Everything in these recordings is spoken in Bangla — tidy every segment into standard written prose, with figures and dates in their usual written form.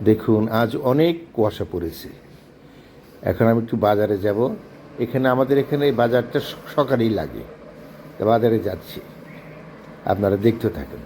দেখুন আজ অনেক কুয়াশা পড়েছে। এখন আমি একটু বাজারে যাব। আমাদের এখানে এই বাজারটা সকালেই লাগে, তা বাজারে যাচ্ছি, আপনারা দেখতে থাকেন।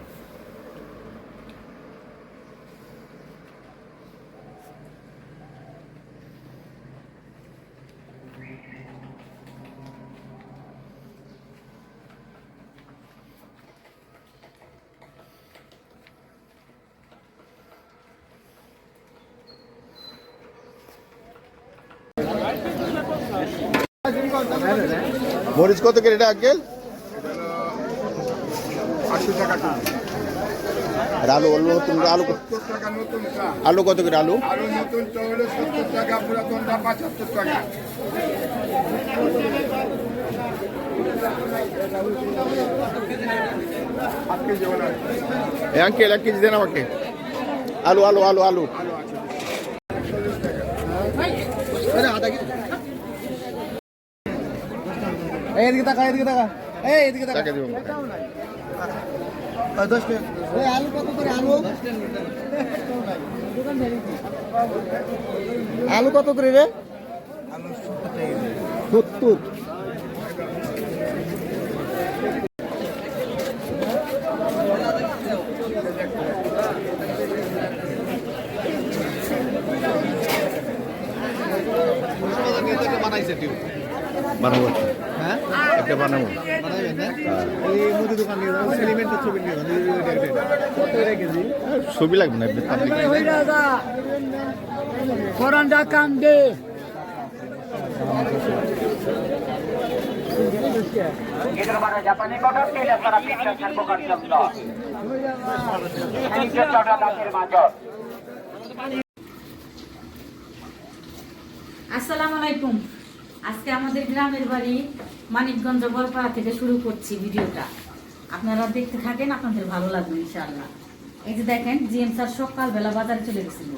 মরিচ কত করে এটা আঙ্কেল? 80 টাকা। আর আলু নতুন আলু আলু কত করে আলু? আলু নতুন তো হলো 70 টাকা, পুরাতনটা 75 টাকা। আঙ্কেল 1 কেজি দেন আমাকে। আলু আলু আলু আলু এদিকে টাকা এদিকে টাকা টাকা দিব। আলু কত করে আলু কত করে রে? 70। বানাবো, হ্যাঁ একটা বানাবো। বানাবেন না? এই মুদি দোকান নিয়ে যাবো, সেলিমেন্টের ছবি নিয়ে যাবো। কত করে কেজি? ছবি লাগবে না, কোরআনটা কান্দে। জাপানি কটন তেল আপনারা পিকচার ছাড়বার জন্য আসসালামু আলাইকুম। আজকে আমাদের গ্রামের বাড়ি মানিকগঞ্জ বলপাড়া থেকে শুরু করছি ভিডিওটা। আপনারা দেখতে থাকেন, আপনাদের ভালো লাগবে ইনশাআল্লাহ। এই যে দেখেন, জিএম স্যার সকালবেলা বাজারে চলে গেছিল।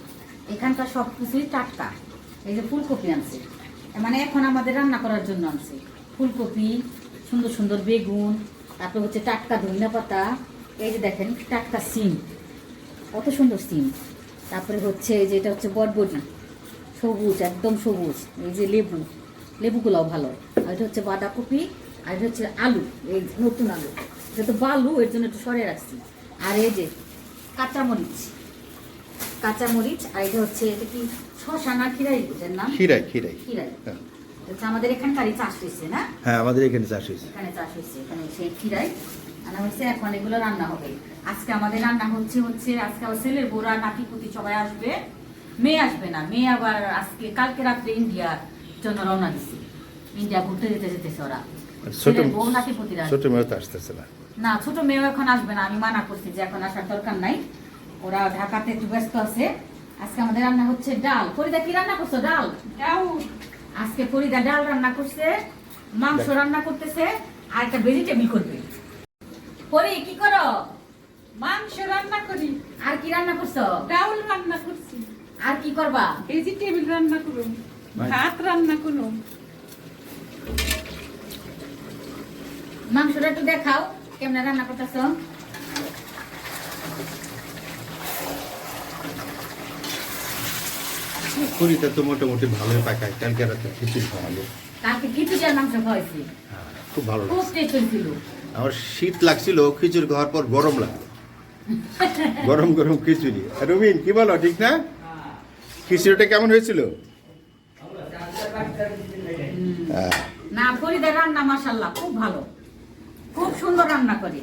এখানকার সব কিছুই টাটকা। এই যে ফুলকপি আনছে, মানে এখন আমাদের রান্না করার জন্য আনছে ফুলকপি, সুন্দর সুন্দর বেগুন, তারপরে হচ্ছে টাটকা ধনিয়া পাতা, এই যে দেখেন টাটকা সিম, কত সুন্দর সিম। তারপরে হচ্ছে এই যে এটা হচ্ছে বটবটি, সবুজ, একদম সবুজ। এই যে লেবুগুলাও ভালো। আর এটা হচ্ছে বাঁধাকপি, আর এটা হচ্ছে আলু, এই নতুন আলু, এটা তো বালু, এর জন্য একটু সরে রাখছি। আর এই যে কাঁচামরিচ, আর এটা হচ্ছে এটা কি শশা না খিরাই, বুঝেন না? খিরাই। এটা হচ্ছে আমাদের এখানকারই চাষ হয়েছে না? হ্যাঁ, আমাদের এখানে চাষ হয়েছে। এখানে চাষ হয়েছে, এখানে সেই খিরাই আনা হয়েছে। এখন এগুলো রান্না হবে। আজকে আমাদের রান্না হচ্ছে আজকে আমার ছেলের বোরা নাতিপুতি সবাই আসবে। মেয়ে আসবে না, মেয়ে আবার আজকে কালকে রাত্রে ইন্ডিয়ার জন্য রওনা দিচ্ছে। ইন্ডিয়া ঘুরতে যেতেছে ওরা। ছেলের বউ নাতিপুতিরা ছোট মেয়ে তো আসতেছে না। না, ছোট মেয়েও এখন আসবে না, আমি মানা করছি যে এখন আসার দরকার নাই, ওরা ঢাকাতে একটু ব্যস্ত আছে। আজকে আমাদের রান্না হচ্ছে ডাল। ফরিদা কি রান্না করছো? ডাল। আজকে ফরিদা ডাল রান্না করছে, মাংস রান্না করতেছে, আর একটা ভেজিটেবল করবে। পরে কি করো? মাংস রান্না করি। আর কি রান্না করছো? ডাউল রান্না করছি। আর কি করবা? ভেজিটেবল রান্না করুন, ভাত রান্না করুন। মাংসটা একটু দেখাও কেমনে রান্না করতেছো। পুরিটা তো মোটামুটি ভালোই পাকায়। কালকে রাতে খিচুড়ি খাওয়ালো। কালকে খিচুড়ি আর মাংস খাওয়াইছি, খুব ভালো খুব লাগছে। টেস্ট হয়েছিল। আমার শীত লাগছিল, খিচুড়ি খাওয়ার পর গরম লাগলো। গরম গরম খিচুড়ি। আর রুবিন কি বলো, ঠিক না? খিচুড়িটা কেমন হয়েছিল? না, ফরিদার রান্না মাশাআল্লাহ খুব ভালো, খুব সুন্দর রান্না করে।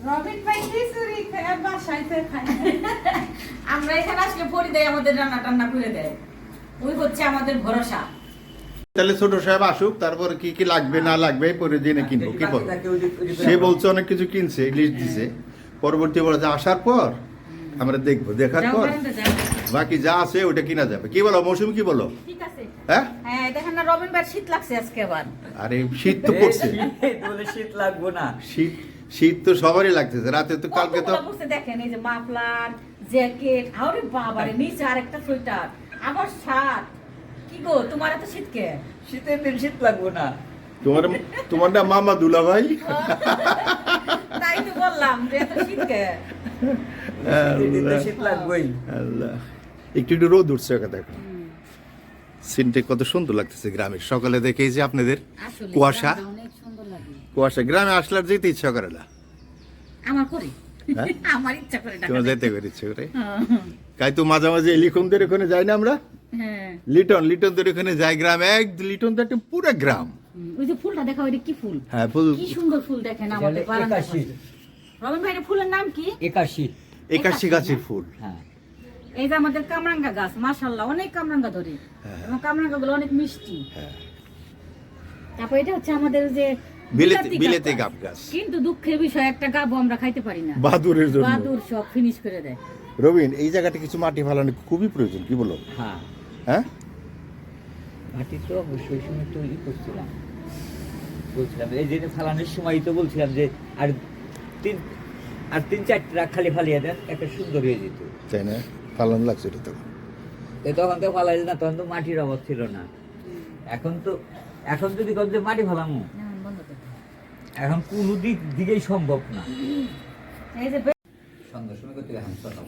রবিন ভাই খিচুড়ি খায়, বাসায় তো খায়। আমরা এখানে আসলে ফরিদাই আমাদের রান্না টান্না করে দেয়, ওই হচ্ছে আমাদের ভরসা। তাহলে ছোট সাহেব আসুক, তারপর কি কি লাগবে না লাগবে পরে দিনে কিনবো। কি বল? সে বলছে অনেক কিছু কিনছে, লিস্ট দিছে। পরবর্তী বলে আসার পর আমরা দেখবো, দেখার যাও, পর বারান্দা যাও। বাকি যা আছে ওটা কিনা যাবে। কি বলো মৌসুমি, কি বলো? ঠিক আছে। হ্যাঁ, হ্যাঁ, দেখেন না রবিন ভাই শীত লাগছে আজকে আবার। আরে শীত তো পড়ছে। শীত লাগবো না? শীত তো সবারই লাগতেছে। রাতে তো কালকে তো কতগুলো পড়ছে দেখেন, এই যে মাফলার, জ্যাকেট, আরে বাবারে, নিচে আরেকটা সোয়েটার, আবার শার্ট। কি গো, তোমার এত শীত কে? শীতের দিন শীত লাগবো না? তোমার না মামা দুলা ভাই। তাই তো বললাম যে এত শীত কে। শীত লাগবেই। আল্লাহ। একটু একটু রোদ উঠছে ওকে দেখো সিনটা কত সুন্দর লাগতেছে গ্রামের সকালে দেখেই যে আপনাদের আসলে কুয়াশা গ্রামটা অনেক সুন্দর লাগে। কুয়াশা গ্রামে আসলে আর যেতে ইচ্ছা করে না আমার করে হ্যাঁ? আমার ইচ্ছা করে তোমার টাকা যেতে করে ইচ্ছে করে তাই তো মাঝে মাঝে লিটনদের ওখানে যাই না আমরা হ্যাঁ লিটনদের ওখানে যাই গ্রামে এক লিটন তো একটা পুরো গ্রাম ওই যে ফুলটা দেখা ওইটা কি ফুল হ্যাঁ ফুল কি সুন্দর ফুল দেখেন আমাদের বারান্দার পাশে। রবিন ভাই এর ফুলের নাম কি? 81 গাছের ফুল এই যে আমাদের কামরাঙ্গা গাছ মাশাআল্লাহ অনেক কামরাঙ্গা ধরে এবং কামরাঙ্গা গুলো অনেক মিষ্টি। তারপর এটা হচ্ছে আমাদের যে বিলেতে গাব গাছ কিন্তু দুঃখের বিষয় একটা গাবও আমরা খাইতে পারি না, বাদুরের জন্য বাদুর সব ফিনিশ করে দেয়। রবিন এই জায়গাটা কিছু মাটি ফালানো খুবই প্রয়োজন কি বলো? হ্যাঁ মাটি তো অবশ্যই সময় তৈরি করছিলাম বলছিলাম এই যে ফালানোর সময় তো বলছিলাম যে আর তিন চারটা খালি ফালিয়ে দেন একটা সুন্দর হয়ে যেত তাই না ফালানো লাগছে এটা তো তখন তো ফালাই না তখন তো মাটির অভাব ছিল না এখন যদি কম যে মাটি ফালামো এখন কোনো দিকেই সম্ভব না এই যে সন্ধ্যার সময় করতে এখন চলাম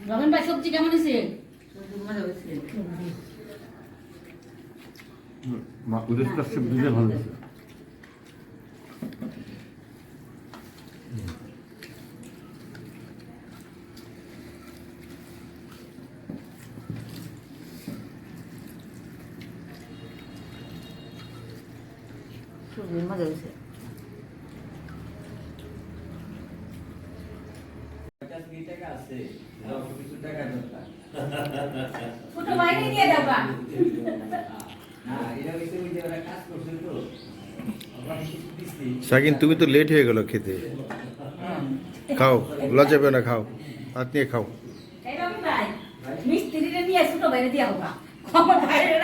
রবিন ভাই সবজি কেমন হয়েছে? মজা হয়েছে। ছোট বাইরে নিয়ে যাবা শাকিন তুমি তো লেট হয়ে গেল খেতে খাও লজ্জা পেও না খাও হাত নিয়ে খাও এই রবিন ভাই মিস্ত্রিরে নিয়ে ছোট বাইরে দিয়া হোক আমার বাইরে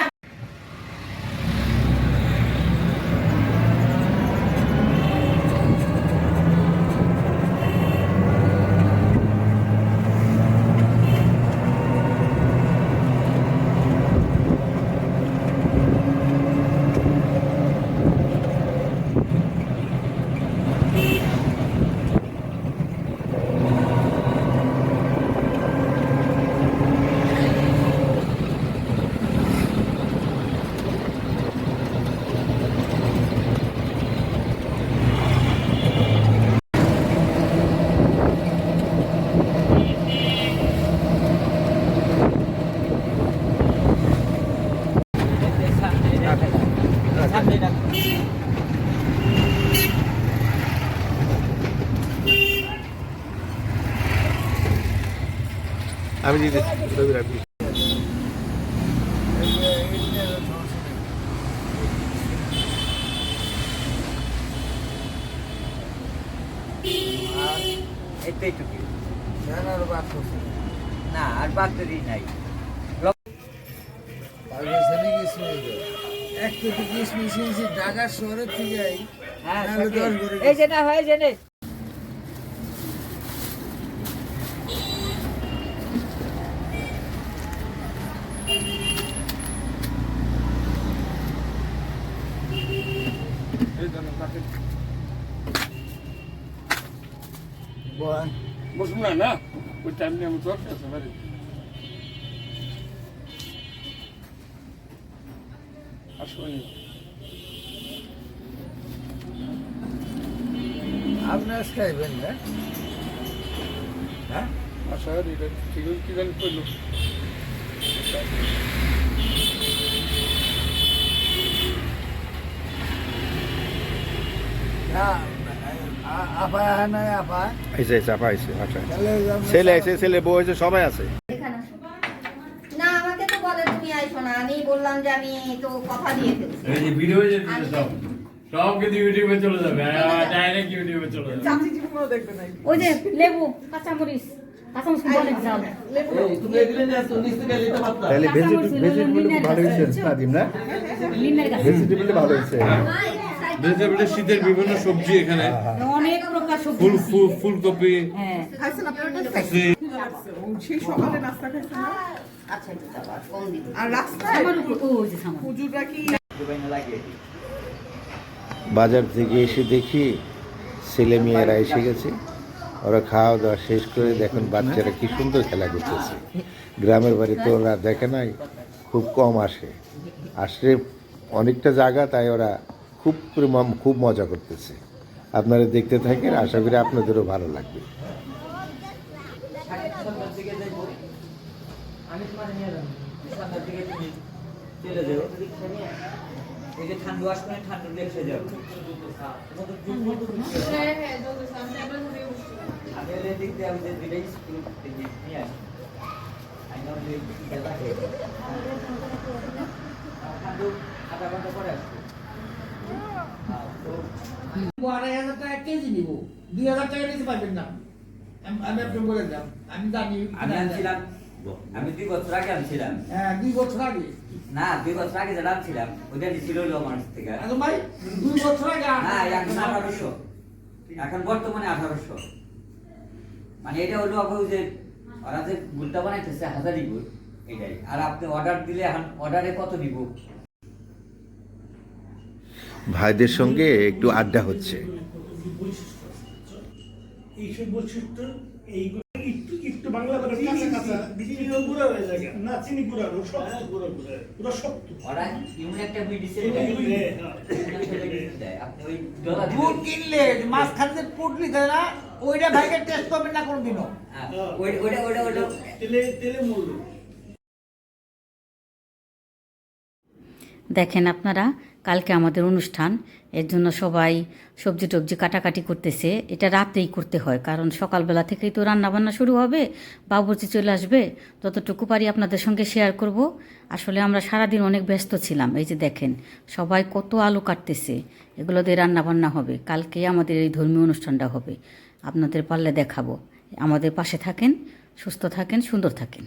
আমি দিতে রবি রাখবি এইটুকু না আর বাচ্চারই নাই ঢাকার শহরের থেকে হ্যাঁ এই যে না হয় জেনে বসুন না ওই টাইম নিয়ে আমি চলতে আসতে পারি আসুন আপনার খাইবেন না হ্যাঁ আশা করি এটা ঠিক কি জানি করলো আপা নাই আপা আইসে চাপা আইসে আচ্ছা ছেলে আইসে ছেলে বউ আইসে সবাই আছে না আমাকে তো বলে তুমি আইসো না, আমি বললাম যে আমি তো কথা দিয়ে ফেলছি। এই যে ভিডিও যে সব সব কিন্তু ইউটিউবে চলে যাবে ডাইরেক্ট ইউটিউবে চলে যাবে চাচি জীবনও দেখবে না। ওই যে লেবু কাঁচামরিচ কাঁচামরিচ অনেক ঝাল তাহলে ভেজিটেবল ভালো হয়েছে নাদিম না লিনের গাছ ভেজিটেবল ভালো হয়েছে মা, এই সাইড ভেজিটেবলের শীতের বিভিন্ন সবজি এখানে অনেক প্রকার সবজি ফুল দিছি। ফুল ফুলকপি হ্যাঁ খাইছেন আপনারা আছে। সেই সকালে নাস্তা খাইছেন না? আচ্ছা একটু দাও, আর কম দিবি। আর রাস্তায় আমার উপর ওই যে সামান হুজুররা কি বাজার থেকে এসে দেখি ছেলে মেয়েরা এসে গেছে, ওরা খাওয়া দাওয়া শেষ করে দেখুন বাচ্চারা কি সুন্দর খেলা করতেছে। গ্রামের বাড়িতে ওরা দেখে নাই, খুব কম আসে, আসলে অনেকটা জায়গা, তাই ওরা খুব মজা করতেছে। আপনারা দেখতে থাকেন, আশা করি আপনাদেরও ভালো লাগবে। সামনের দিকে যাইবো। আমি তোমার নিয়ে যাবো সামনের দিকে, তুমি চলে যাও। এই যে ঠান্ডু আসবে না, ঠান্ডু দেখে যাও। আমি ওই দিক দিয়ে আমি যে দুইটা স্কুল নিয়ে আসি, আমি ওই দিকে লাগে ঠান্ডু আধা ঘন্টা পরে আসবে। তো 2,500 টাকা কেজি নিব, 2,000 টাকা নিতে পারবেন না। আমি আপনি বলে দাম, আমি জানি। আমি আনছিলাম, আমি 2 বছর আগে আনছিলাম। হ্যাঁ 2 বছর আগে। না 2 বছর আগে যেটা আনছিলাম ওটা নিছিল হলো আমার থেকে। এখন ভাই 2 বছর আগে না এখন 1800, এখন বর্তমানে 1800। মানে এটা হলো আপনার যে ওরা যে গুড়টা বানাইতেছে হাজারি গুড়, এটাই। আর আপনি অর্ডার দিলে এখন অর্ডারে কত দিব? ভাইদের সঙ্গে একটু আড্ডা হচ্ছে। এইসব বৈশিষ্ট্য এইগুলো একটু একটু বাংলা করে চিনিও গুঁড়া হয়ে যায় না, চিনি গুঁড়া শক্ত গুঁড়া পুরো শক্ত। ওরা এমন একটা মেডিসিন দেয়, আপনি ওই দুধ কিনলে মাঝখানে যে পুটলি দেয় না, ওইটা ভাইকে টেস্ট করবেন না কোনোদিনও। ওইটা তেলে মূল্য দেখেন আপনারা, কালকে আমাদের অনুষ্ঠান, এর জন্য সবাই সবজি টবজি কাটাকাটি করতেছে। এটা রাতেই করতে হয়, কারণ সকালবেলা থেকেই তো রান্নাবান্না শুরু হবে, বাবুর্চি চলে আসবে। যতটুকু পারি আপনাদের সঙ্গে শেয়ার করব। আসলে আমরা সারাদিন অনেক ব্যস্ত ছিলাম। এই যে দেখেন সবাই কত আলু কাটতেছে, এগুলো দিয়ে রান্নাবান্না হবে। কালকে আমাদের এই ধর্মীয় অনুষ্ঠানটা হবে, আপনাদের পারলে দেখাবো। আমাদের পাশে থাকেন, সুস্থ থাকেন, সুন্দর থাকেন।